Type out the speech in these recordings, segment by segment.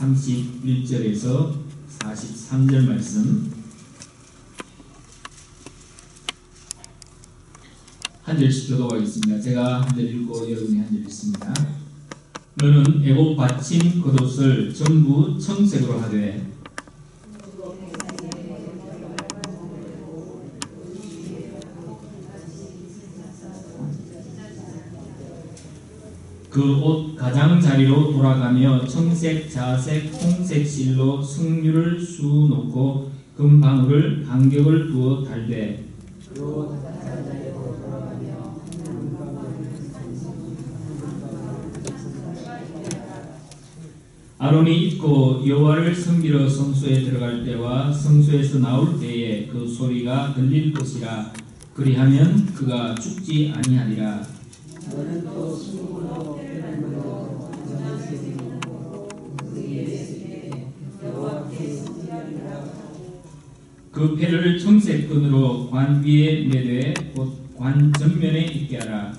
31절에서 43절 말씀 한 절씩 교독하겠습니다. 제가 한 절 읽고 여러분이 한 절 읽습니다. 너는 애굽 받침 겉옷을 전부 청색으로 하되 그 옷 가장자리로 돌아가며 청색, 자색, 홍색 실로 승류를 수놓고 금방울을 간격을 두어 달되 아론이 입고 여호와를 섬기러 성소에 들어갈 때와 성소에서 나올 때에 그 소리가 들릴 것이라. 그리하면 그가 죽지 아니하리라. 그 패를 청색 끈으로 관 위에 매되 곧 관 전면에 있게 하라.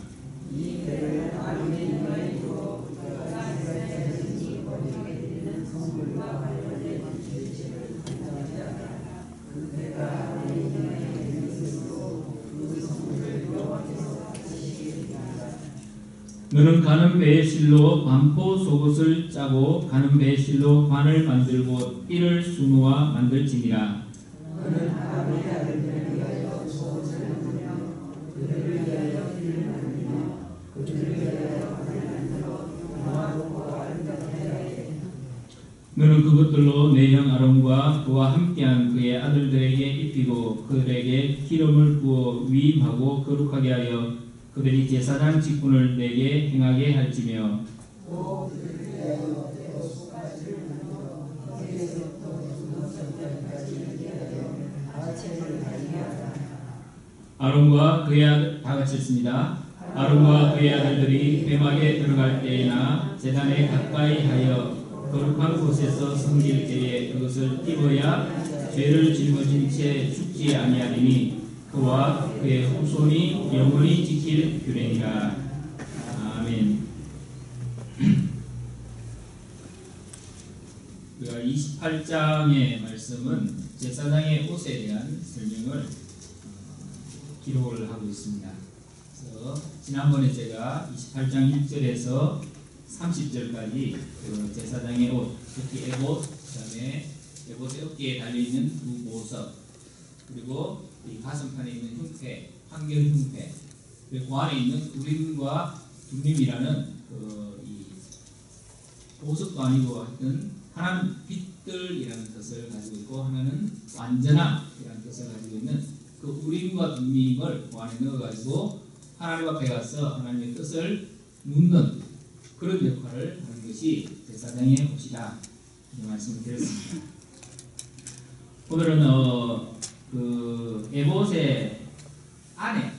너는 가는 배의 실로 반포 속옷을 짜고 가는 배의 실로 관을 만들고 띠를 수놓아 만들지니라. 너는 그것들로 내 형 아론과 그와 함께한 그의 아들들에게 입히고 그들에게 기름을 부어 위임하고 거룩하게 하여 그들이 제사장 직분을 내게 행하게 할지며 아론과 그의 아들 다 같이 했습니다. 아론과 그의 아들들이 회막에 들어갈 때나 제단에 가까이 하여 거룩한 곳에서 섬길 때에 그것을 입어야 죄를 짊어진 채 죽지 아니하리니 그와 그의 후손이 영원히 지킬 규례니라. 아멘. 우리가 28장의 말씀은 제사장의 옷에 대한 설명을 기록을 하고 있습니다. 그래서 지난번에 제가 28장 1절에서 30절까지 그 제사장의 옷, 특히 에봇, 그다음에 에봇의 어깨에 달려있는 두 보석, 그리고 이 가슴판에 있는 흉패, 한결 흉패, 그리고 그 안에 있는 우림과 둠림이라는 이 보석도 아니고 하여튼 하나는 빛들이라는 뜻을 가지고 있고 하나는 완전함이라는 뜻을 가지고 있는 그 우림과 둠림을 그 안에 넣어가지고 하나님 앞에 가서 하나님의 뜻을 묻는 그런 역할을 하는 것이 제사장의 옷이다. 이런 말씀을 드렸습니다. 오늘은 그 에봇의 안에,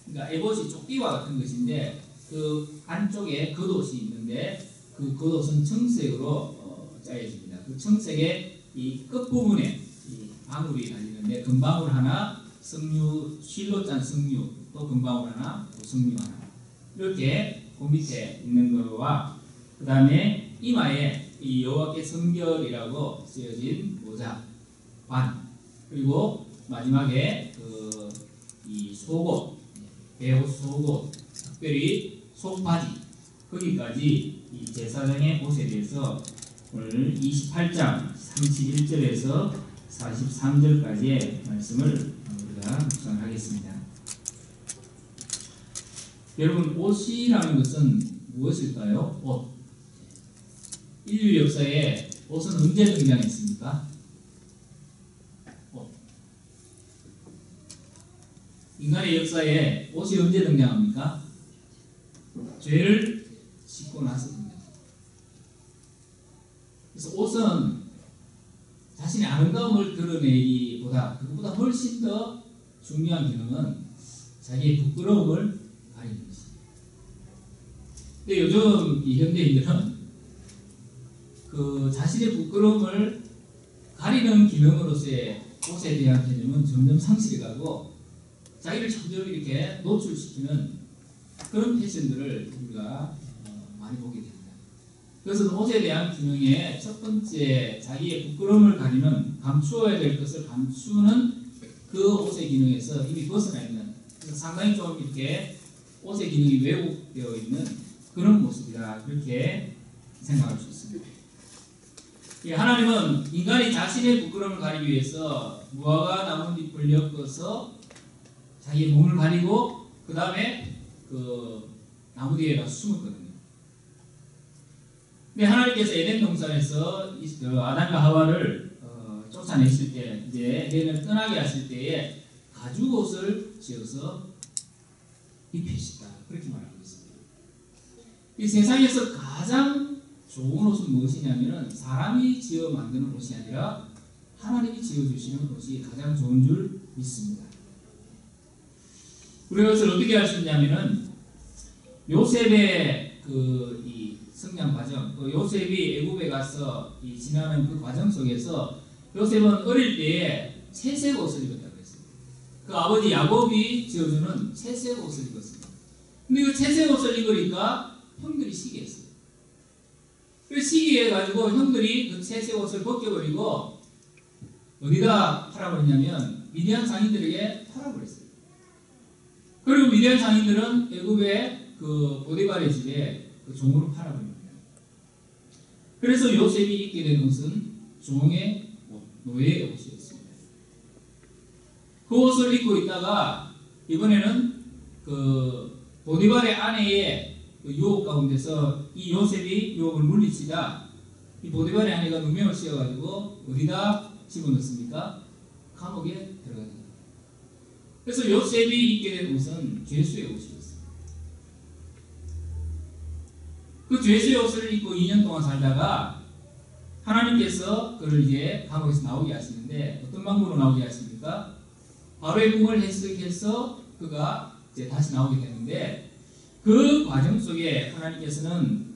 그러니까 에봇이 조끼와 같은 것인데 그 안쪽에 겉옷이 있는데 그 겉옷은 청색으로 짜여집니다. 그 청색의 이 끝부분에 이 방울이 달리는데 금방울 하나, 석류 실로 짠 석류, 또 금방울 하나, 또 석류 하나, 이렇게 그 밑에 있는 거와 그 다음에 이마에 이 여호와께 성결이라고 쓰여진 모자, 반, 그리고 마지막에 이 속옷, 배옷 속옷, 특별히 속바지, 거기까지 이 제사장의 옷에 대해서 오늘 28장 31절에서 43절까지의 말씀을 우리가 묵상하겠습니다. 여러분, 옷이라는 것은 무엇일까요? 옷. 인류 역사에 옷은 언제 등장했습니까? 옷. 인간의 역사에 옷이 언제 등장합니까? 죄를 짓고 나서 등장합니다. 그래서 옷은 자신의 아름다움을 드러내기보다 그것보다 훨씬 더 중요한 기능은 자기의 부끄러움을 가리는 것입니다. 근데 요즘 이 현대인들은 그 자신의 부끄러움을 가리는 기능으로서의 옷에 대한 개념은 점점 상실해가고 자기를 점점 이렇게 노출시키는 그런 패션들을 우리가 많이 보게 됩니다. 그것은 옷에 대한 기능의 첫 번째 자기의 부끄러움을 가리는 감추어야 될 것을 감추는 그 옷의 기능에서 이미 벗어나 있는, 그래서 상당히 좀 이렇게 옷의 기능이 왜곡되어 있는 그런 모습이다, 그렇게 생각할 수 있습니다. 하나님은 인간이 자신의 부끄러움을 가리기 위해서 무화과 나뭇잎을 엮어서 자기의 몸을 가리고 그 다음에 그 나무 뒤에 가서 숨었거든요. 근데 하나님께서 에덴 동산에서 아담과 하와를 쫓아내실 때, 이제 에덴을 떠나게 하실 때에 가죽옷을 지어서 입히시다, 그렇게 말하고 있습니다. 이 세상에서 가장 좋은 옷은 무엇이냐면은 사람이 지어 만드는 옷이 아니라 하나님이 지어주시는 옷이 가장 좋은 줄 믿습니다. 우리가 이것을 어떻게 할 수 있냐면은 요셉의 이 성장 과정, 또 요셉이 애굽에 가서 이 지나는 그 과정 속에서 요셉은 어릴 때에 채색 옷을 입었다고 했어요. 그 아버지 야곱이 지어주는 채색 옷을 입었습니다. 근데 그 채색 옷을 입으니까 형들이 시기했어요. 그 시기해가지고 형들이 그 채색 옷을 벗겨버리고 어디다 팔아버렸냐면 미디안 상인들에게 팔아버렸어요. 그리고 미디안 상인들은 애굽의 그 보디발의 집에 그 종으로 팔아버립니다. 그래서 요셉이 입게 된 옷은 종의 옷, 노예의 옷이었습니다. 그 옷을 입고 있다가 이번에는 그 보디발의 아내의 그 유혹 가운데서 이 요셉이 유혹을 물리치다 이 보디발의 아내가 누명을 씌워가지고 어디다 집어넣습니까? 감옥에 들어갑니다. 그래서 요셉이 입게 된 옷은 죄수의 옷이었어요. 그 죄수의 옷을 입고 2년 동안 살다가 하나님께서 그를 이제 감옥에서 나오게 하시는데 어떤 방법으로 나오게 하십니까? 바로의 꿈을 해석해서 그가 이제 다시 나오게 되는데 그 과정 속에 하나님께서는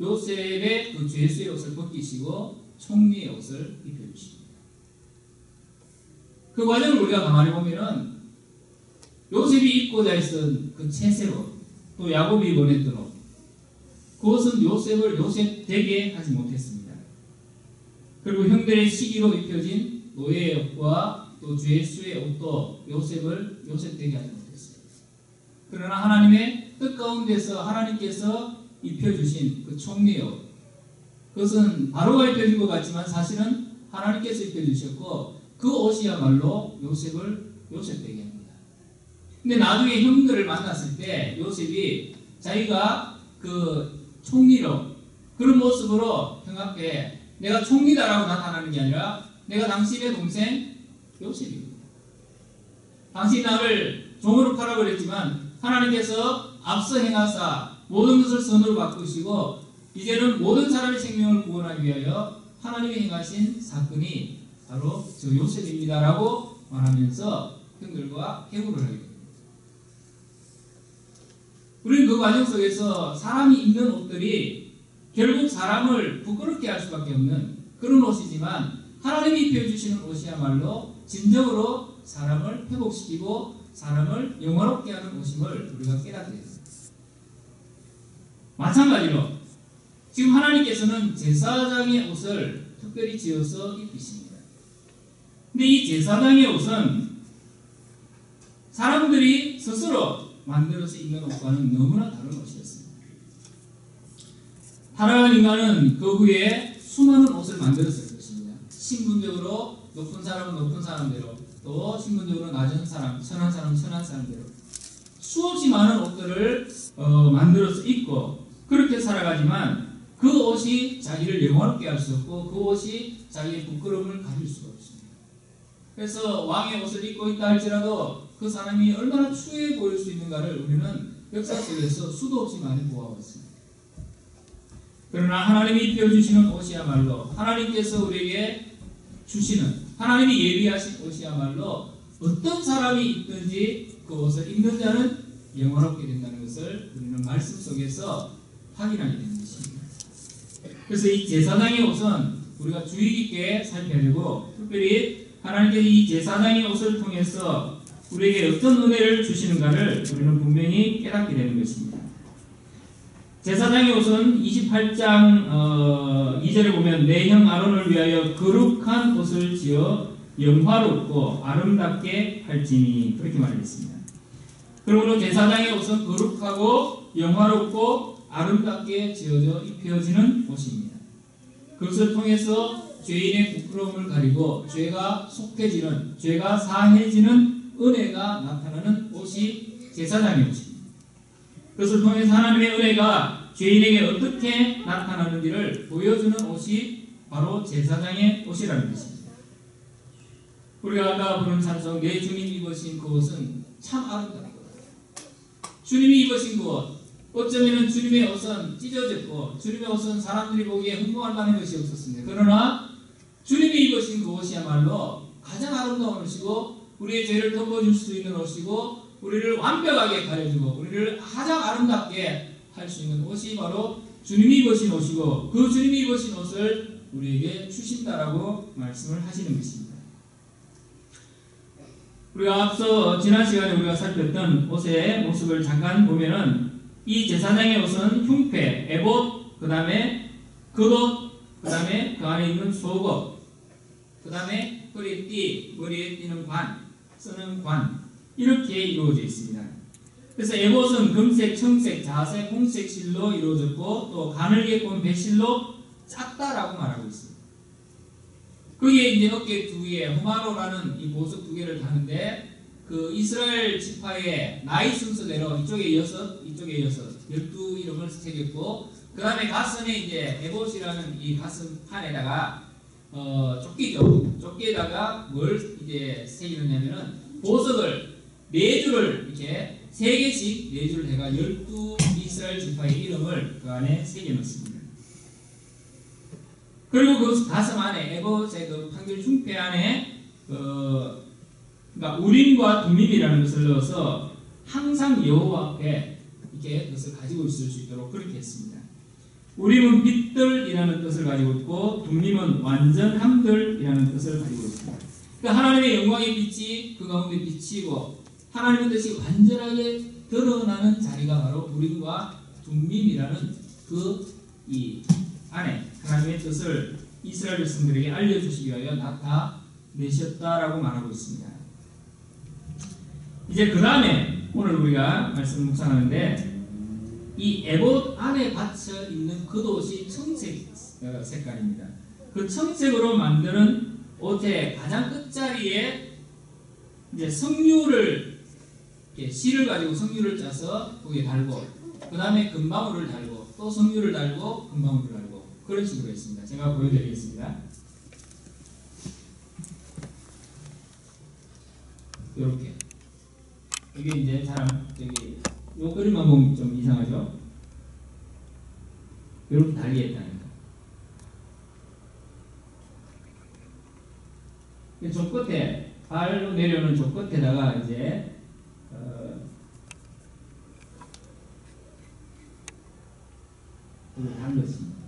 요셉의 그 죄수의 옷을 벗기시고 총리의 옷을 입혀주십니다. 그 과정을 우리가 가만히 보면은 요셉이 입고자 했던 그 채색 옷, 또 야곱이 원했던 옷, 그것은 요셉을 요셉 되게 하지 못했습니다. 그리고 형들의 시기로 입혀진 노예의 옷과 또 죄수의 옷도 요셉을 요셉 되게 하지 못했어요. 그러나 하나님의 뜻 가운데서 하나님께서 입혀주신 그 총리의 옷, 그것은 바로가 입혀준 것 같지만 사실은 하나님께서 입혀주셨고 그 옷이야말로 요셉을 요셉 되게 합니다. 근데 나중에 형들을 만났을 때 요셉이 자기가 그 총리로 그런 모습으로 형 앞에 내가 총리다라고 나타나는 게 아니라 내가 당신의 동생 요셉입니다. 당신이 나를 종으로 팔아버렸지만 하나님께서 앞서 행하사 모든 것을 선으로 바꾸시고 이제는 모든 사람의 생명을 구원하기 위하여 하나님이 행하신 사건이 바로 저 요셉입니다라고 말하면서 형들과 회고를 하게 됩니다. 우리는 그 과정 속에서 사람이 입는 옷들이 결국 사람을 부끄럽게 할 수밖에 없는 그런 옷이지만 하나님이 입혀주시는 옷이야말로 진정으로 사람을 회복시키고 사람을 영화롭게 하는 옷임을 우리가 깨닫게 됩니다. 마찬가지로 지금 하나님께서는 제사장의 옷을 특별히 지어서 입히십니다. 근데 이 제사장의 옷은 사람들이 스스로 만들어서 입는 옷과는 너무나 다른 옷이었습니다. 타락한 인간은 그 후에 수많은 옷을 만들었을 것입니다. 신분적으로 높은 사람은 높은 사람대로, 또 신분적으로 낮은 사람, 천한 사람은 천한 사람대로 수없이 많은 옷들을 만들어서 입고 그렇게 살아가지만 그 옷이 자기를 영화롭게 할 수 없고 그 옷이 자기의 부끄러움을 가릴 수가 없습니다. 그래서 왕의 옷을 입고 있다 할지라도 그 사람이 얼마나 추해 보일 수 있는가를 우리는 역사 속에서 수도 없이 많이 보아왔습니다. 그러나 하나님이 입혀주시는 옷이야말로 하나님께서 우리에게 주시는 하나님이 예비하신 옷이야말로 어떤 사람이 입든지 그 옷을 입는 자는 영화롭게 된다는 것을 우리는 말씀 속에서 확인하게 되는 것입니다. 그래서 이 제사장의 옷은 우리가 주의 깊게 살펴야 되고 특별히 하나님께서 이 제사장의 옷을 통해서 우리에게 어떤 은혜를 주시는가를 우리는 분명히 깨닫게 되는 것입니다. 제사장의 옷은 28장 2절에 보면 내 형 아론을 위하여 거룩한 옷을 지어 영화롭고 아름답게 할지니 그렇게 말했습니다. 그러므로 제사장의 옷은 거룩하고 영화롭고 아름답게 지어져 입혀지는 옷입니다. 그것을 통해서 죄인의 부끄러움을 가리고 죄가 속해지는, 죄가 사해지는 은혜가 나타나는 옷이 제사장의 옷입니다. 그것을 통해서 하나님의 은혜가 죄인에게 어떻게 나타나는지를 보여주는 옷이 바로 제사장의 옷이라는 것입니다. 우리가 아까 부른 찬송 내 주님 입으신 그 옷은 참 아름답다. 주님이 입으신 그 옷, 어쩌면 주님의 옷은 찢어졌고 주님의 옷은 사람들이 보기에 흠모할 만한 것이 없었습니다. 그러나 주님이 입으신 그 옷이야말로 가장 아름다운 옷이고 우리의 죄를 덮어줄 수 있는 옷이고 우리를 완벽하게 가려주고 우리를 가장 아름답게 할 수 있는 옷이 바로 주님이 입으신 옷이고 그 주님이 입으신 옷을 우리에게 주신다라고 말씀을 하시는 것입니다. 우리가 앞서 지난 시간에 우리가 살폈던 옷의 모습을 잠깐 보면은 이 제사장의 옷은 흉패, 에봇, 그 다음에 겉옷, 그 다음에 그 안에 있는 속옷, 그 다음에 허리에 띠, 머리에 띠는 관, 쓰는 관 이렇게 이루어져 있습니다. 그래서 에봇은 금색, 청색, 자색, 홍색 실로 이루어졌고 또 가늘게 꼰 배실로 짰다라고 말하고 있습니다. 거기에 이제 어깨 두 개에 호마로라는 이 보석 두 개를 다는데 그 이스라엘 지파의 나이 순서대로 이쪽에 6, 이쪽에 12 이름을 새겼고 그 다음에 가슴에 이제 에봇이라는 이 가슴판에다가 조끼죠. 조끼에다가 뭘 이제 새기느냐면은 보석을 4줄을 이렇게 3개씩 4줄 해가 12 이스라엘 지파의 이름을 그 안에 새겨 놓습니다. 그리고 그 가슴 안에 에봇의 그 판결 흉패 안에 그러니까 우림과 둠밈이라는 것을 넣어서 항상 여호와 앞에 이렇게 그것을 가지고 있을 수 있도록 그렇게 했습니다. 우림은 빛들이라는 뜻을 가지고 있고 둠밈은 완전함들이라는 뜻을 가지고 있습니다. 그러니까 하나님의 영광의 빛이 그 가운데 비치고 하나님의 뜻이 완전하게 드러나는 자리가 바로 우림과 둠밈이라는 그 이 안에 하나님의 뜻을 이스라엘 백성들에게 알려주시기 위하여 나타내셨다라고 말하고 있습니다. 이제 그 다음에 오늘 우리가 말씀을 묵상하는데 이 에봇 안에 받쳐 있는 겉옷이 청색 색깔입니다. 그 청색으로 만드는 옷의 가장 끝자리에 이제 석류를 실을 가지고 석류를 짜서 거기에 달고 그 다음에 금방울을 달고 또 석류를 달고 금방울을 달고 그런 식으로 했습니다. 제가 보여드리겠습니다. 이렇게 이게 이제 사람 저기 요 그림만 보면 좀 이상하죠? 이렇게 달리했다는 거. 저 끝에 발로 내려오는 저 끝에다가 이제 이걸 달렸습니다.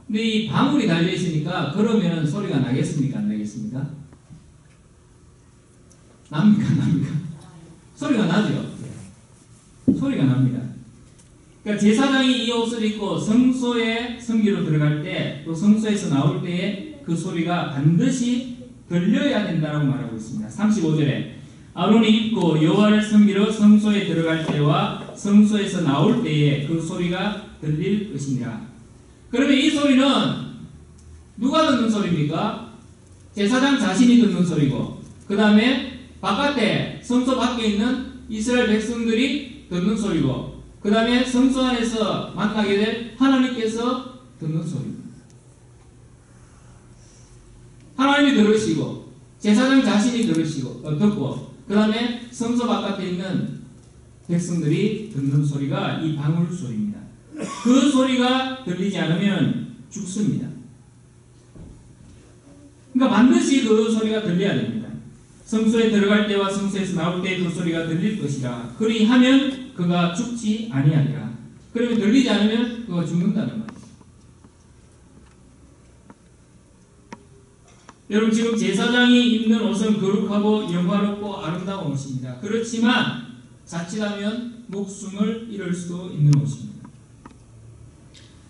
근데 이 방울이 달려 있으니까 그러면 소리가 나겠습니까? 안 나겠습니까? 납니까? 소리가 나죠? 소리가 납니다. 그러니까 제사장이 이 옷을 입고 성소에 성기로 들어갈 때 또 성소에서 나올 때에 그 소리가 반드시 들려야 된다고 말하고 있습니다. 35절에 아론이 입고 여호와를 섬기러 성소에 들어갈 때와 성소에서 나올 때에 그 소리가 들릴 것이니라. 그러면 이 소리는 누가 듣는 소리입니까? 제사장 자신이 듣는 소리고 그 다음에 바깥에 성소 밖에 있는 이스라엘 백성들이 듣는 소리고 그 다음에 성소 안에서 만나게 될 하나님께서 듣는 소리입니다. 하나님이 들으시고 제사장 자신이 듣고 그 다음에 성소 바깥에 있는 백성들이 듣는 소리가 이 방울 소리입니다. 그 소리가 들리지 않으면 죽습니다. 그러니까 반드시 그 소리가 들려야 됩니다. 성소에 들어갈 때와 성소에서 나올 때 그 소리가 들릴 것이라. 그리하면 그가 죽지 아니하리라. 그러면 들리지 않으면 그가 죽는다는 말이에요. 여러분 지금 제사장이 입는 옷은 거룩하고 영화롭고 아름다운 옷입니다. 그렇지만 자칫하면 목숨을 잃을 수도 있는 옷입니다.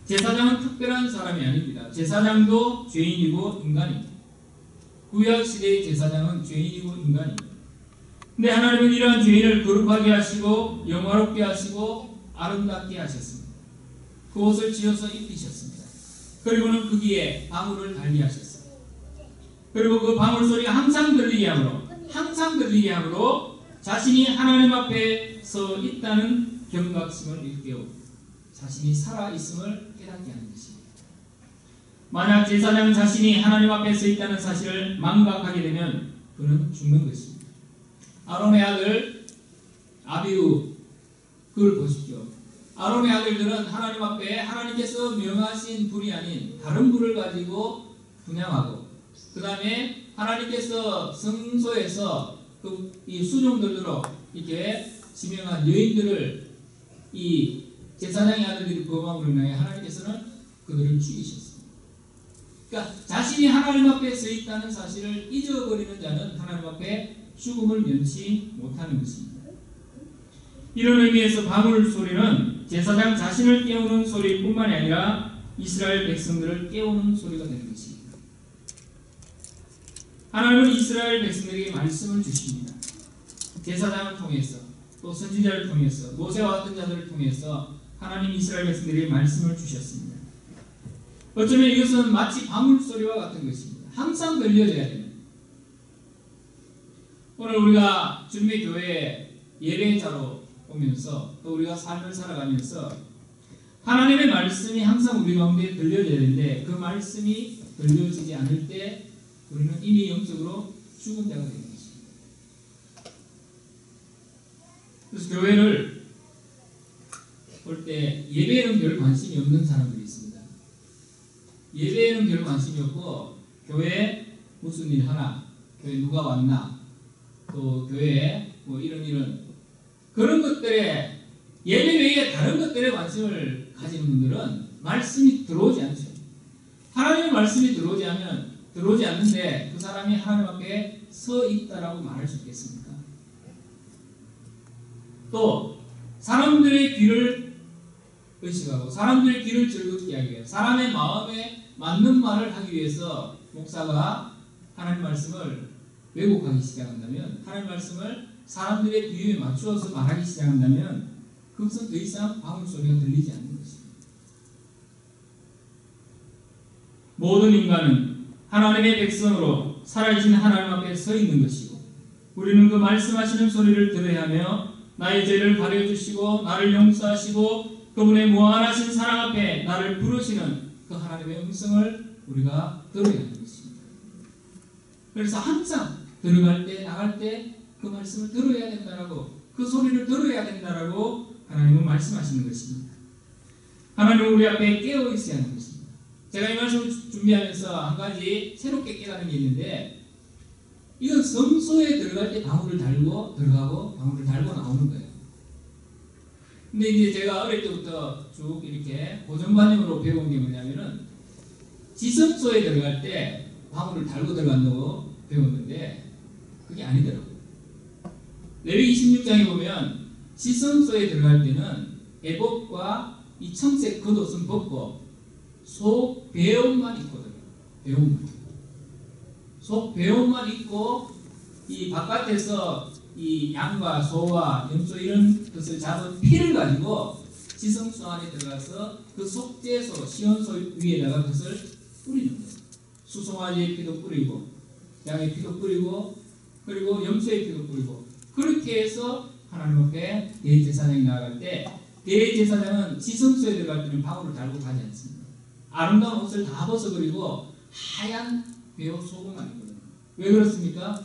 제사장은 특별한 사람이 아닙니다. 제사장도 죄인이고 인간입니다. 구약 시대의 제사장은 죄인이고 인간입니다. 근데 하나님은 이러한 죄인을 거룩하게 하시고 영화롭게 하시고 아름답게 하셨습니다. 그 옷을 지어서 입히셨습니다. 그리고는 거기에 방울을 달게 하셨습니다. 그리고 그 방울 소리가 항상 들리게 함으로 자신이 하나님 앞에 서 있다는 경각심을 일깨우고 자신이 살아있음을 깨닫게 하는 것입니다. 만약 제사장 자신이 하나님 앞에 서 있다는 사실을 망각하게 되면 그는 죽는 것입니다. 아론의 아들 아비후, 그걸 보십시오. 아론의 아들들은 하나님 앞에 하나님께서 명하신 불이 아닌 다른 불을 가지고 분향하고, 그 다음에 하나님께서 성소에서 이 수종들로 이렇게 지명한 여인들을 이 제사장의 아들들이 범함으로 인하여 하나님께서는 그들을 죽이셨습니다. 그러니까 자신이 하나님 앞에 서 있다는 사실을 잊어버리는 자는 하나님 앞에 죽음을 면치 못하는 것입니다. 이런 의미에서 방울 소리는 제사장 자신을 깨우는 소리뿐만이 아니라 이스라엘 백성들을 깨우는 소리가 되는 것입니다. 하나님은 이스라엘 백성들에게 말씀을 주십니다. 제사장을 통해서, 또 선지자를 통해서, 모세와 같은 자들을 통해서 하나님 이스라엘 백성들에게 말씀을 주셨습니다. 어쩌면 이것은 마치 방울 소리와 같은 것입니다. 항상 들려져야 됩니다. 오늘 우리가 주님의 교회에 예배자로 오면서, 또 우리가 삶을 살아가면서 하나님의 말씀이 항상 우리 가운데 들려져야 되는데, 그 말씀이 들려지지 않을 때 우리는 이미 영적으로 죽은 자가 되는 것입니다. 그래서 교회를 볼 때 예배에는 별 관심이 없는 사람들이 있습니다. 예배에는 별 관심이 없고, 교회에 무슨 일 하나, 교회 누가 왔나, 또 교회에 뭐 이런 그런 것들에, 예배 외에 다른 것들에 관심을 가지는 분들은 말씀이 들어오지 않죠. 하나님의 말씀이 들어오지 않는데 그 사람이 하나님 앞에 서 있다라고 말할 수 있겠습니까? 또 사람들의 귀를 의식하고 사람들의 귀를 즐겁게 하기 위해, 사람의 마음에 맞는 말을 하기 위해서 목사가 하나님 말씀을 왜곡하기 시작한다면, 하나님 말씀을 사람들의 귀에 맞추어서 말하기 시작한다면 그것은 더 이상 방울 소리가 들리지 않는 것입니다. 모든 인간은 하나님의 백성으로 살아계신 하나님 앞에 서 있는 것이고, 우리는 그 말씀하시는 소리를 들어야 하며 나의 죄를 가려주시고 나를 용서하시고 그분의 무한하신 사랑 앞에 나를 부르시는 그 하나님의 음성을 우리가 들어야 하는 것입니다. 그래서 항상 들어갈 때 나갈 때 그 말씀을 들어야 된다라고, 그 소리를 들어야 된다라고 하나님은 말씀하시는 것입니다. 하나님은 우리 앞에 깨어 있어야 하는 것입니다. 제가 이 말씀을 준비하면서 한 가지 새롭게 깨달은 게 있는데, 이건 성소에 들어갈 때 방울을 달고 들어가고 방울을 달고 나오는 거예요. 근데 이제 제가 어릴 때부터 쭉 이렇게 고정관념으로 배운 게 뭐냐면은, 지성소에 들어갈 때 방울을 달고 들어간다고 배웠는데 그게 아니더라고요. 레위기 26장에 보면 지성소에 들어갈 때는 에봇과 이 청색 겉옷은 벗고 속 배옷만 입거든요. 속 배옷만 입고 이 바깥에서 이 양과 소와 염소 이런 것을 잡은 피를 가지고 지성소 안에 들어가서 그 속죄소 시온소 위에다가 그것을 뿌리는 거예요. 수송아지의 피도 뿌리고 양의 피도 뿌리고 그리고 염소의 피도 뿌리고, 그렇게 해서 하나님 앞에 대제사장이 나아갈 때, 대제사장은 지성소에 들어갈 때는 방울을 달고 가지 않습니다. 아름다운 옷을 다 벗어버리고 하얀 배옷 속옷만 입거든요. 왜 그렇습니까?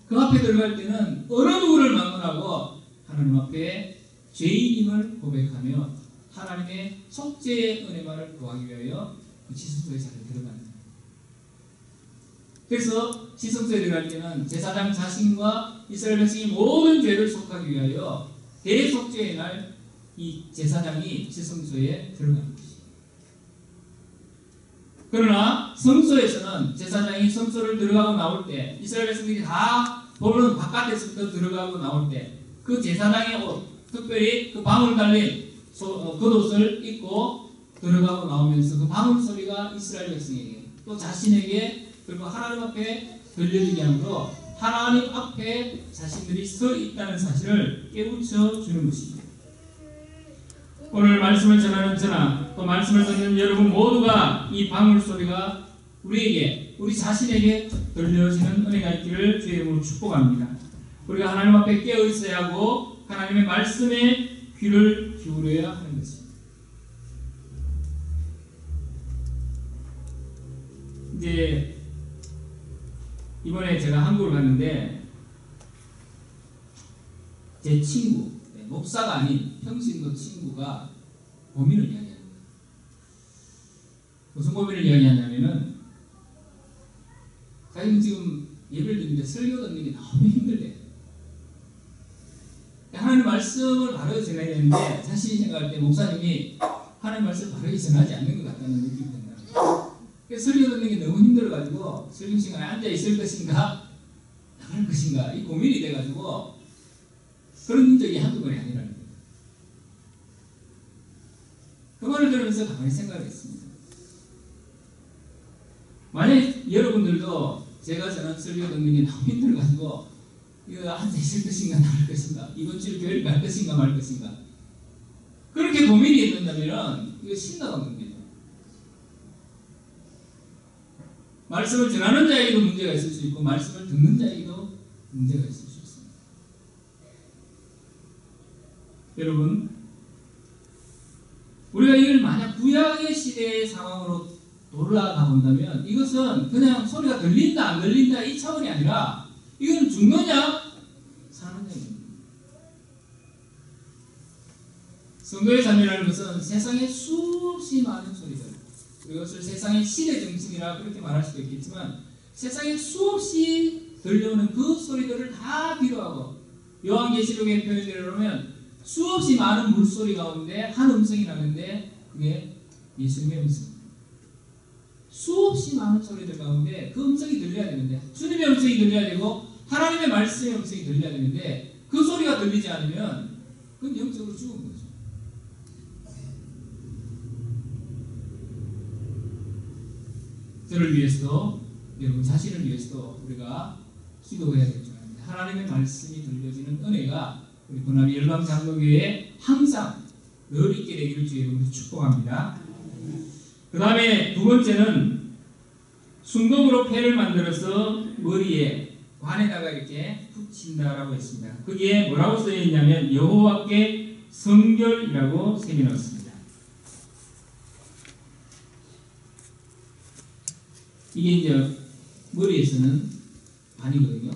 그 앞에 들어갈 때는 어느 누구를 만나고 하나님 앞에 죄인임을 고백하며 하나님의 속죄의 은혜만을 구하기 위하여 그 지성소에 잘 들어가는 거예요. 그래서 지성소에 들어갈 때는 제사장 자신과 이스라엘 백성이 모든 죄를 속하기 위하여 대속죄의 날 이 제사장이 지성소에 들어가는 것입니다. 그러나 성소에서는 제사장이 성소를 들어가고 나올 때, 이스라엘 백성들이 다 보는 바깥에서부터 들어가고 나올 때 그 제사장의 옷, 특별히 그 방울 달린 겉옷을 입고 들어가고 나오면서 그 방울 소리가 이스라엘 백성에게 또 자신에게 그리고 하나님 앞에 들려지게 함으로 하나님 앞에 자신들이 서 있다는 사실을 깨우쳐 주는 것입니다. 오늘 말씀을 전하는 저나 또 말씀을 듣는 여러분 모두가 이 방울 소리가 우리에게 우리 자신에게 들려지는 은혜가 있기를 주의 이름으로 축복합니다. 우리가 하나님 앞에 깨어 있어야 하고 하나님의 말씀에 귀를 기울여야 하는 것입니다. 이제 이번에 제가 한국을 갔는데 제 친구, 목사가 아닌 평신도 친구가 고민을 이야기합니다. 무슨 고민을 이야기하냐면은 자기는 지금 예배를 드리는데 설교 듣는 게 너무 힘들대. 하나님 말씀을 바로 전해야 되는데 자신이 생각할 때 목사님이 하나님 말씀을 바로 전하지 않는 것 같다는 느낌이 든다. 그래서 설교 듣는 게 너무 힘들어가지고 설교 시간에 앉아 있을 것인가 나갈 것인가 이 고민이 돼가지고 그런 적이 한두 번이 아니라는 거예요. 그 말을 들으면서 가만히 생각을 했습니다. 만약 여러분들도 제가 전한 설교 듣는 게 너무 힘들어가지고 이거 앉아 있을 것인가 나갈 것인가 이번 주에 교회를 갈 것인가 말 것인가 그렇게 고민이 된다면 이거 심각한 문제죠. 말씀을 전하는 자에게도 문제가 있을 수 있고 말씀을 듣는 자에게도 문제가 있을 수 있습니다. 여러분 우리가 이걸 만약 구약의 시대의 상황으로 돌아가 본다면 이것은 그냥 소리가 들린다 안 들린다 이 차원이 아니라 이건 죽느냐 사느냐. 성도의 삶이라는 것은 세상에 수없이 많은 소리들 이것을 세상의 시대 정신이라 그렇게 말할 수도 있겠지만 세상에 수없이 들려오는 그 소리들을 다 뒤로하고 요한계시록의 표현대로 보면 수없이 많은 물소리 가운데 한 음성이 나는데 그게 예수님의 음성입니다. 수없이 많은 소리들 가운데 그 음성이 들려야 되는데 주님의 음성이 들려야 되고 하나님의 말씀의 음성이 들려야 되는데 그 소리가 들리지 않으면 그건 영적으로 죽은 거죠. 저를 위해서도 여러분 자신을 위해서도 우리가 기도해야 될 줄 압니다. 하나님의 말씀이 들려지는 은혜가 우리 고나비 열방장로교회에 항상 늘 있게 되기를 주의 이름으로 축복합니다. 그 다음에 두 번째는 순금으로 패를 만들어서 머리에 관에다가 이렇게 붙인다라고 했습니다. 거기에 뭐라고 쓰여 있냐면 여호와께 성결이라고 새겨놨습니다. 이게 이제 머리에 쓰는 관이거든요.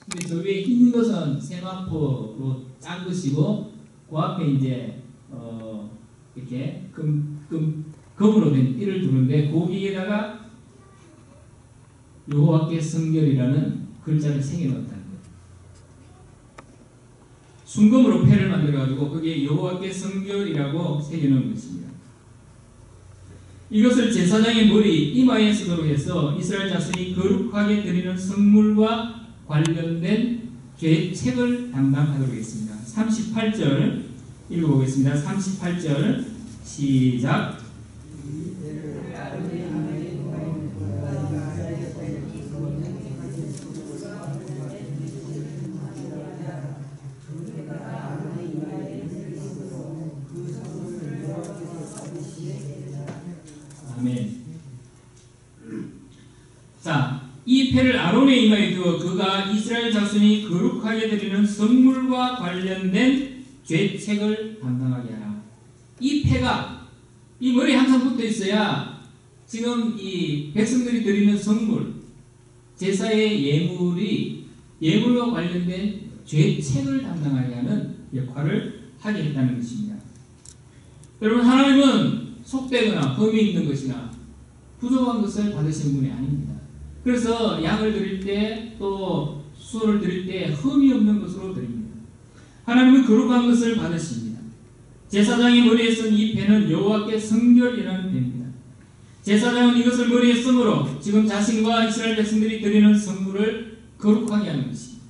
근데 저 위에 흰 것은 세마포로 짠 것이고 그 앞에 이제 이렇게 금으로 된 띠를 두는데 거기에다가 여호와께 성결이라는 글자를 새겨넣었다는 거예요. 순금으로 패를 만들어가지고 거기에 여호와께 성결이라고 새겨놓은 것입니다. 이것을 제사장의 머리 이마에 쓰도록 해서 이스라엘 자손이 거룩하게 드리는 성물과 관련된 죄책을 담당하도록 했습니다. 38절 읽어보겠습니다. 38절 시작. 아멘. 자, 이 패를 아론의 이마에 두어 그가 이스라엘 자손이 거룩하게 드리는 성물과 관련된 죄책을 담당하게 하라. 이 패가 이 머리에 항상 붙어 있어야 지금 이 백성들이 드리는 성물, 제사의 예물과 관련된 죄책을 담당하게 하는 역할을 하게 했다는 것입니다. 여러분 하나님은 속되거나 흠이 있는 것이나 부족한 것을 받으시는 분이 아닙니다. 그래서 양을 드릴 때 또 수호를 드릴 때 흠이 없는 것으로 드립니다. 하나님은 거룩한 것을 받으십니다. 제사장이 머리에 쓴 이 패는 여호와께 성결이라는 패입니다. 제사장은 이것을 머리에 쓰므로 지금 자신과 이스라엘 백성들이 드리는 성물을 거룩하게 하는 것입니다.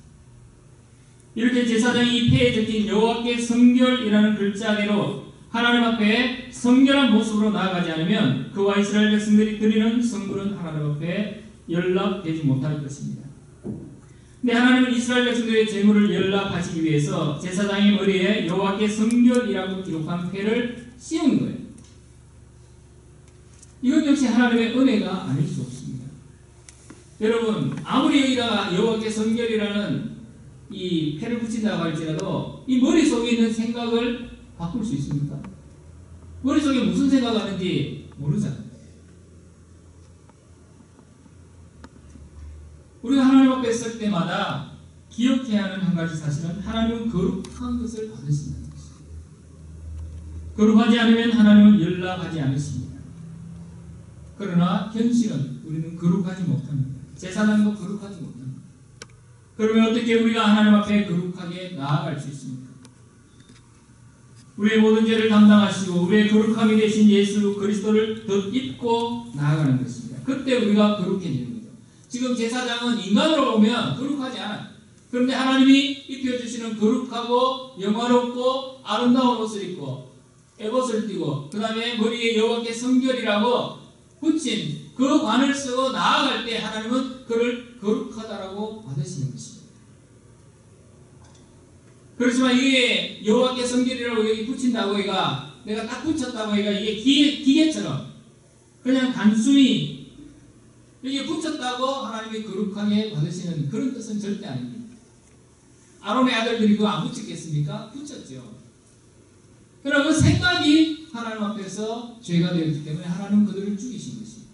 이렇게 제사장이 폐에 적힌 여호와께 성결이라는 글자 아래로 하나님 앞에 성결한 모습으로 나아가지 않으면 그와 이스라엘 백성들이 드리는 성물은 하나님 앞에 연락되지 못할 것입니다. 근데 하나님은 이스라엘 백성들의 제물을 연락하시기 위해서 제사장의 머리에 여호와께 성결이라고 기록한 폐를 씌운 거예요. 이건 역시 하나님의 은혜가 아닐 수 없습니다. 여러분, 아무리 여기다가 여호와께 성결이라는 이 폐를 붙인다고 할지라도 이 머릿속에 있는 생각을 바꿀 수 있습니까? 머릿속에 무슨 생각하는지 모르잖아요. 우리가 하나님 앞에 설 때마다 기억해야 하는 한 가지 사실은 하나님은 거룩한 것을 받으신다는 것입니다. 거룩하지 않으면 하나님은 연락하지 않으십니다. 그러나 현실은 우리는 거룩하지 못합니다. 제사장도 거룩하지 못합니다. 그러면 어떻게 우리가 하나님 앞에 거룩하게 나아갈 수 있습니까? 우리의 모든 죄를 담당하시고 우리의 거룩함이 되신 예수 그리스도를 덧입고 나아가는 것입니다. 그때 우리가 거룩해지는 거죠. 지금 제사장은 인간으로 보면 거룩하지 않아요. 그런데 하나님이 입혀주시는 거룩하고 영화롭고 아름다운 옷을 입고 에봇을 띠고 그 다음에 머리에 여호와께 성결이라고 붙인 그 관을 쓰고 나아갈 때 하나님은 그를 거룩하다라고 받으시는 것입니다. 그렇지만 이게 여호와께 성결이라고 여기 붙인다고 해가 내가 딱 붙였다고 해가 이게 기계처럼 그냥 단순히 여기 붙였다고 하나님이 거룩하게 받으시는 그런 뜻은 절대 아닙니다. 아론의 아들들이 그거 안 붙였겠습니까? 붙였죠. 그러나 그 생각이 하나님 앞에서 죄가 되었기 때문에 하나님은 그들을 죽이신 것입니다.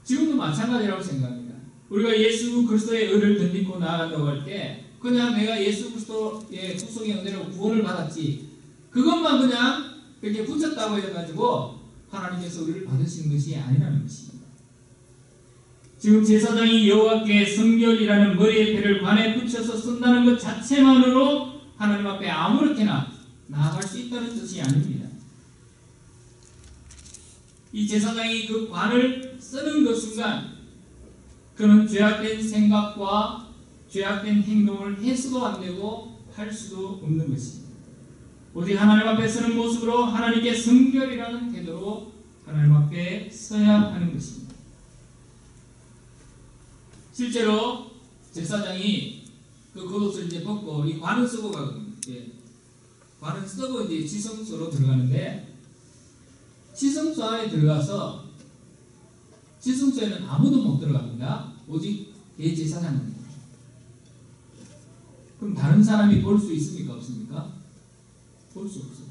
지금도 마찬가지라고 생각합니다. 우리가 예수 그리스도의 의를 덧입고 나아간다고 할 때 그냥 내가 예수 그리스도의 구속의 은혜로 구원을 받았지 그것만 그냥 이렇게 붙였다고 해가지고 하나님께서 우리를 받으시는 것이 아니라는 것입니다. 지금 제사장이 여호와께 성결이라는 머리의 폐를 관에 붙여서 쓴다는 것 자체만으로 하나님 앞에 아무렇게나 나아갈 수 있다는 뜻이 아닙니다. 이 제사장이 그 관을 쓰는 그 순간 그는 죄악된 생각과 죄악된 행동을 해서도 안 되고 할 수도 없는 것입니다. 오직 하나님 앞에 서는 모습으로 하나님께 성결이라는 태도로 하나님 앞에 서야 하는 것입니다. 실제로 제사장이 그 겉옷을 이제 벗고 이 관을 쓰고 가거든요. 관을 쓰고 이제 지성소로 들어가는데 지성소 안에 들어가서 지성소에는 아무도 못 들어갑니다. 오직 대제사장입니다. 그럼 다른 사람이 볼 수 있습니까? 없습니까? 볼 수 없어요.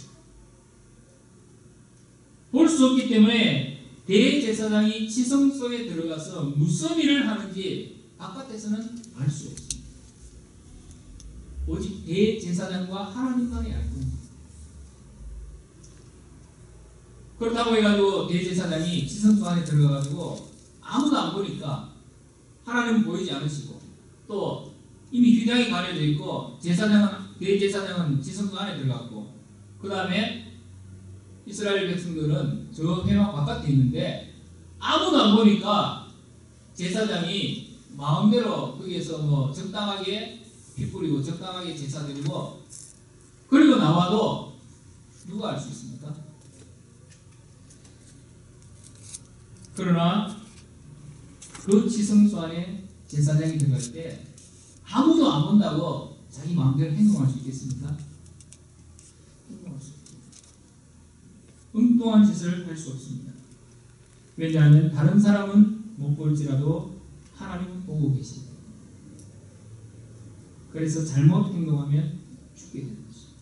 볼 수 없기 때문에 대제사장이 지성소에 들어가서 무슨 일을 하는지 바깥에서는 알 수 없습니다. 오직 대제사장과 하나님만이 알 겁니다. 그렇다고 해가지고 대제사장이 지성소 안에 들어가가지고 아무도 안 보니까 하나님은 보이지 않으시고 또 이미 휘장이 가려져 있고 대제사장은 지성소 안에 들어갔고 그 다음에 이스라엘 백성들은 저 회막 바깥에 있는데 아무도 안 보니까 제사장이 마음대로 거기에서 뭐 적당하게 피 뿌리고 적당하게 제사 드리고 그리고 나와도 누가 알 수 있습니까? 그러나 그 지성소 안에 제사장이 들어갈 때 아무도 안 본다고 자기 마음대로 행동할 수 있겠습니까? 행동할 수 없습니다. 엉뚱한 짓을 할 수 없습니다. 왜냐하면 다른 사람은 못 볼지라도 하나님은 보고 계십니다. 그래서 잘못 행동하면 죽게 되는 것입니다.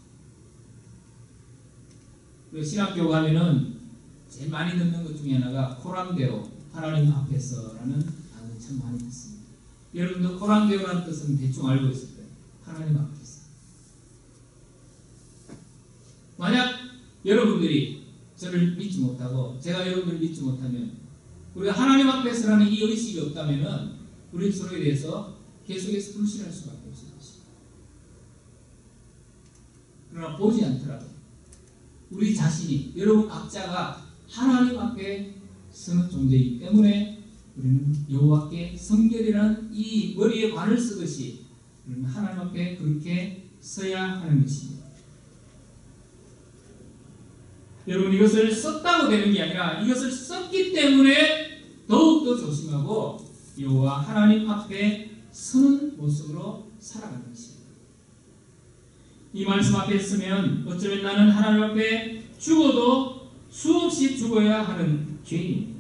그 신학교 가면은 제일 많이 듣는 것 중에 하나가 코람데오, 하나님 앞에서라는 단어를 참 많이 듣습니다. 여러분도 코람데오라는 뜻은 대충 알고 있을 거예요. 하나님 앞에서. 만약 여러분들이 저를 믿지 못하고 제가 여러분들을 믿지 못하면 우리가 하나님 앞에서라는 이 의식이 없다면 우리 서로에 대해서 계속해서 불신할 수밖에 없을 것입니다. 그러나 보지 않더라도 우리 자신이 여러분 각자가 하나님 앞에 서는 존재이기 때문에 우리는 여호와께 성결이라는 이 머리에 관을 쓰듯이 우리는 하나님 앞에 그렇게 서야 하는 것입니다. 여러분, 이것을 썼다고 되는 게 아니라 이것을 썼기 때문에 더욱더 조심하고 여호와 하나님 앞에 서는 모습으로 살아가는 것입니다. 이 말씀 앞에 있으면 어쩌면 나는 하나님 앞에 죽어도 수없이 죽어야 하는 죄인입니다.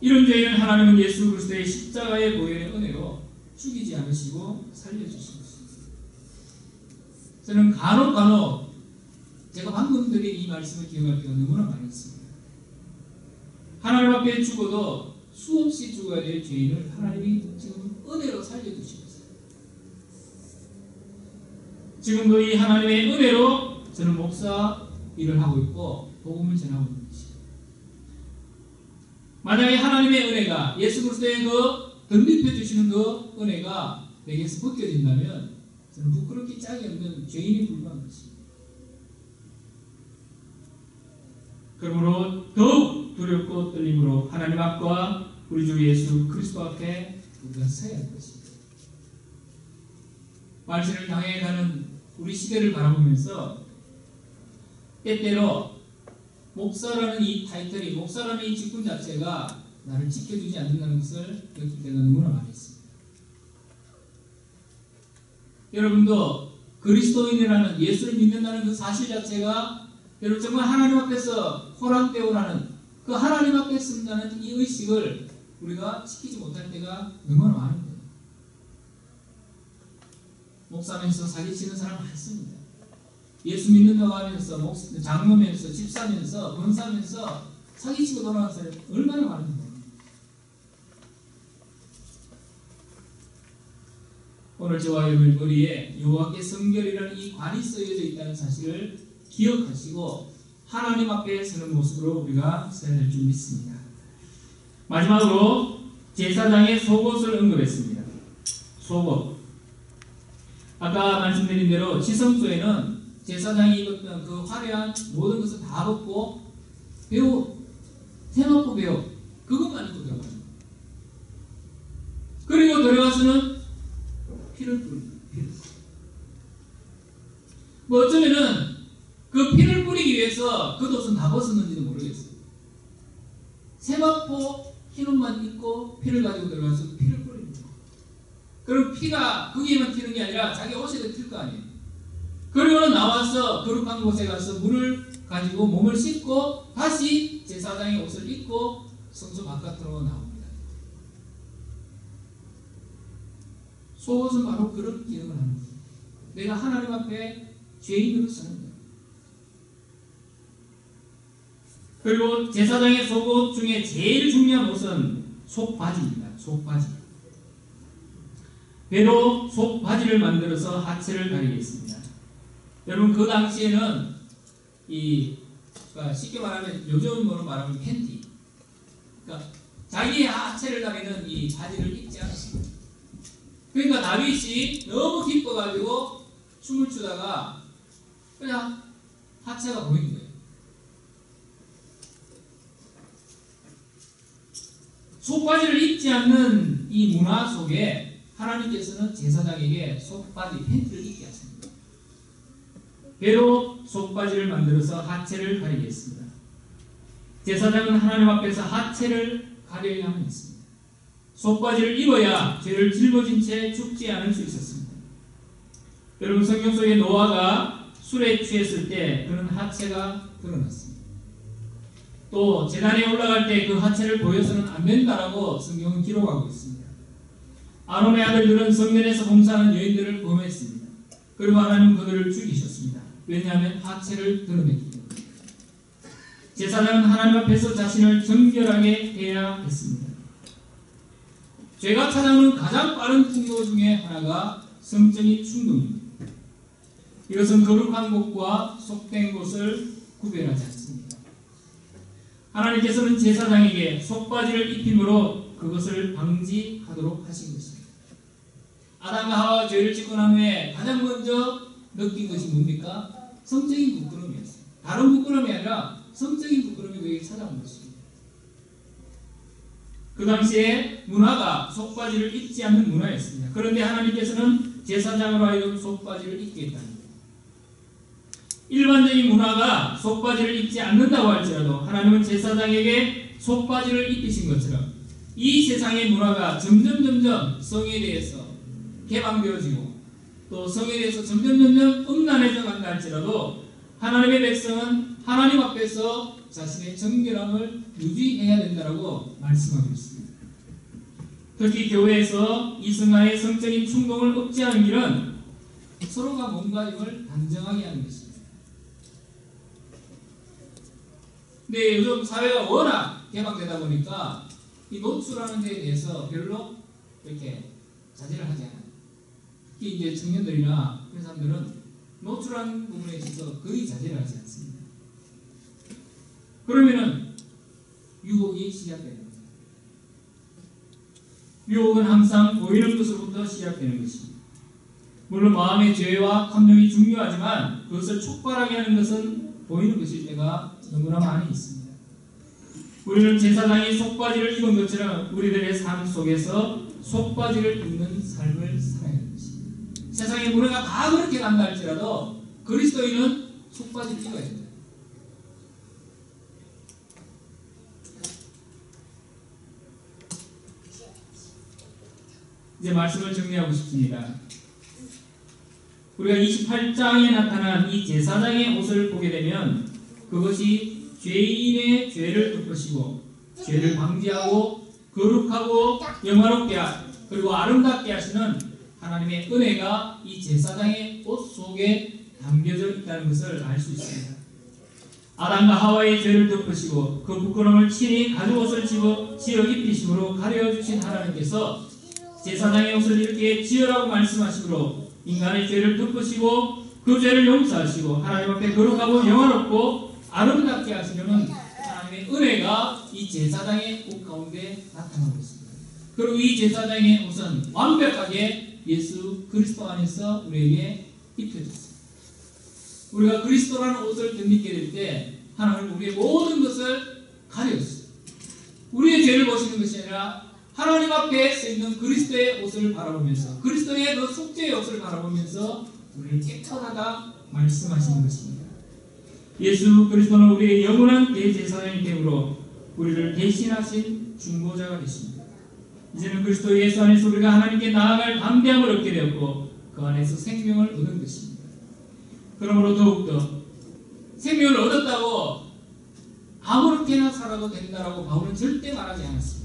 이런 죄인은 하나님은 예수 그리스도의 십자가의 보혈의 은혜로 죽이지 않으시고 살려주신 것입니다. 저는 간혹 제가 방금 드린 이 말씀을 기억할 때가 너무나 많이 있습니다. 하나님 앞에 죽어도 수없이 죽어야 될 죄인을 하나님이 지금 은혜로 살려주시고 있어요. 지금도 이 하나님의 은혜로 저는 목사 일을 하고 있고 복음을 전하고 있는 것입니다. 만약에 하나님의 은혜가 예수 그리스도의 그 덧입혀 주시는 그 은혜가 내게서 벗겨진다면 저는 부끄럽기 짝이 없는 죄인이 불과한 것입니다. 그러므로 더욱 두렵고 떨림으로 하나님 앞과 우리 주 예수 그리스도 앞에 우리가 서야 할 것입니다. 말세를 당해가는 우리 시대를 바라보면서 때때로 목사라는 이 타이틀이, 목사라는 이 직분 자체가 나를 지켜주지 않는다는 것을 느낄 때가 너무나 많이 있습니다. 여러분도 그리스도인이라는, 예수를 믿는다는 그 사실 자체가 여러분 정말 하나님 앞에서 호랑대오라는 그 하나님 앞에 쓴다는 이 의식을 우리가 지키지 못할 때가 너무나 많은데, 목사면서 사기치는 사람 많습니다. 예수 믿는다고 하면서 장로면서 집사면서 권사면서 사기치고 돌아가는 사람이 얼마나 많은데, 오늘 저와 여러분 머리에 여호와께 성결이라는 이 관이 쓰여져 있다는 사실을 기억하시고 하나님 앞에 서는 모습으로 우리가 서야 될 줄 믿습니다. 마지막으로 제사장의 속옷을 언급했습니다. 속옷. 아까 말씀드린 대로 지성소에는 제사장이 입었던 그 화려한 모든 것을 다 벗고 배우, 세마포 배우 그것만 입고 들어가요. 그리고 들어가서는 피를 뿌립니다. 뭐 어쩌면은 그 피를 뿌리기 위해서 그 옷은 다 벗었는지도 모르겠어요. 세마포 흰옷만 입고 피를 가지고 들어가서 피를 뿌립니다. 그럼 피가 거기에만 튀는 게 아니라 자기 옷에도 튈 거 아니에요. 그리고 나와서 거룩한 곳에 가서 물을 가지고 몸을 씻고 다시 제사장의 옷을 입고 성소 바깥으로 나옵니다. 속옷은 바로 그런 기능을 하는 거예요. 내가 하나님 앞에 죄인으로 서는 거예요. 그리고 제사장의 속옷 중에 제일 중요한 옷은 속바지입니다. 속바지. 배로 속바지를 만들어서 하체를 가리게 했습니다. 여러분 그 당시에는 쉽게 말하면 요즘으로 말하면 팬티, 그러니까 자기의 하체를 가리는 이 바지를 입지 않았습니다. 그러니까 다윗이 너무 기뻐가지고 춤을 추다가 그냥 하체가 보인 거예요. 속바지를 입지 않는 이 문화 속에 하나님께서는 제사장에게 속바지, 팬티를 입게 하십니다. 배로 속바지를 만들어서 하체를 가리게 했습니다. 제사장은 하나님 앞에서 하체를 가려야만 했습니다. 속바지를 입어야 죄를 짊어진 채 죽지 않을 수 있었습니다. 여러분 성경 속에 노아가 술에 취했을 때 그는 하체가 드러났습니다. 또 제단에 올라갈 때 그 하체를 보여서는 안 된다라고 성경은 기록하고 있습니다. 아론의 아들들은 성전에서 봉사하는 여인들을 범했습니다. 그리고 하나님은 그들을 죽이셨습니다. 왜냐하면 하체를 드러냈기 때문에. 제사장은 하나님 앞에서 자신을 정결하게 해야 했습니다. 죄가 찾아오는 가장 빠른 풍요 중에 하나가 성적인 충동입니다. 이것은 거룩한 곳과 속된 곳을 구별하지 않습니다. 하나님께서는 제사장에게 속바지를 입힘으로 그것을 방지하도록 하신 것입니다. 아담과 하와가 죄를 짓고 난 후에 가장 먼저 느낀 것이 뭡니까? 성적인 부끄러움이었어요. 다른 부끄러움이 아니라 성적인 부끄러움이 그에게 찾아온 것입니다. 그 당시에 문화가 속바지를 입지 않는 문화였습니다. 그런데 하나님께서는 제사장으로 하여금 속바지를 입게 했다는 거예요. 일반적인 문화가 속바지를 입지 않는다고 할지라도 하나님은 제사장에게 속바지를 입히신 것처럼 이 세상의 문화가 점점 성에 대해서 개방되어지고 또 성에 대해서 점점 음란해져 간다 할지라도 하나님의 백성은 하나님 앞에서 자신의 정결함을 유지해야 된다고 말씀하고 있습니다. 특히 교회에서 이승하의 성적인 충동을 억제하는 길은 서로가 몸가짐을 단정하게 하는 것입니다. 근데 요즘 사회가 워낙 개방되다 보니까 이 노출하는 데에 대해서 별로 이렇게 자제를 하지 않아요. 특히 이제 청년들이나 그런 사람들은 노출하는 부분에 있어서 거의 자제를 하지 않습니다. 그러면은 유혹이 시작되는 거죠. 유혹은 항상 보이는 것으로부터 시작되는 것입니다. 물론 마음의 죄와 탐욕이 중요하지만 그것을 촉발하게 하는 것은 보이는 것일 때가 너무나 많이 있습니다. 우리는 제사장이 속바지를 입은 것처럼 우리들의 삶 속에서 속바지를 입는 삶을 살아야 하는 것입니다. 세상의 문화가 다 그렇게 간다 할지라도 그리스도인은 속바지를 입어야 됩니다. 이제 말씀을 정리하고 싶습니다. 우리가 28장에 나타난 이 제사장의 옷을 보게 되면 그것이 죄인의 죄를 덮으시고 죄를 방지하고 거룩하고 영화롭게 그리고 아름답게 하시는 하나님의 은혜가 이 제사장의 옷 속에 담겨져 있다는 것을 알 수 있습니다. 아담과 하와의 죄를 덮으시고 그 부끄러움을 친히 가죽옷을 지어 입히심으로 가려주신 하나님께서 제사장의 옷을 이렇게 지으라고 말씀하시므로 인간의 죄를 덮으시고 그 죄를 용서하시고 하나님 앞에 거룩하고 영화롭고 아름답게 하시려는 하나님의 은혜가 이 제사장의 옷 가운데 나타나고 있습니다. 그리고 이 제사장의 옷은 완벽하게 예수 그리스도 안에서 우리에게 입혀졌습니다. 우리가 그리스도라는 옷을 덧입게 될 때 하나님은 우리의 모든 것을 가려주십니다. 우리의 죄를 보시는 것이 아니라 하나님 앞에 쓰있는 그리스도의 옷을 바라보면서 그리스도의 그 속죄의 옷을 바라보면서 우리를 깨끗하다 말씀하시는 것입니다. 예수 그리스도는 우리의 영원한 대제사장이 되므로 우리를 대신하신 중보자가 되십니다. 이제는 그리스도 예수 안에서 우리가 하나님께 나아갈 담대함을 얻게 되었고 그 안에서 생명을 얻은 것입니다. 그러므로 더욱더 생명을 얻었다고 아무렇게나 살아도 된다라고 바울은 절대 말하지 않았습니다.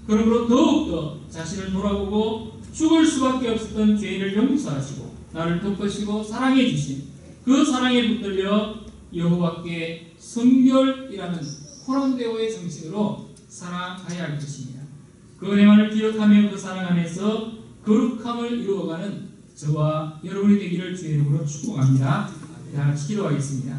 그러므로 더욱더 자신을 돌아보고 죽을 수밖에 없었던 죄인을 용서하시고 나를 덮으시고 사랑해 주신 그 사랑에 붙들려 여호와께 성결이라는 코란데오의 정신으로 살아가야 할 것입니다. 그 은혜만을 기억하며 그 사랑 안에서 거룩함을 이루어가는 저와 여러분이 되기를 주의 이름으로 축복합니다. 다 같이 기도하겠습니다.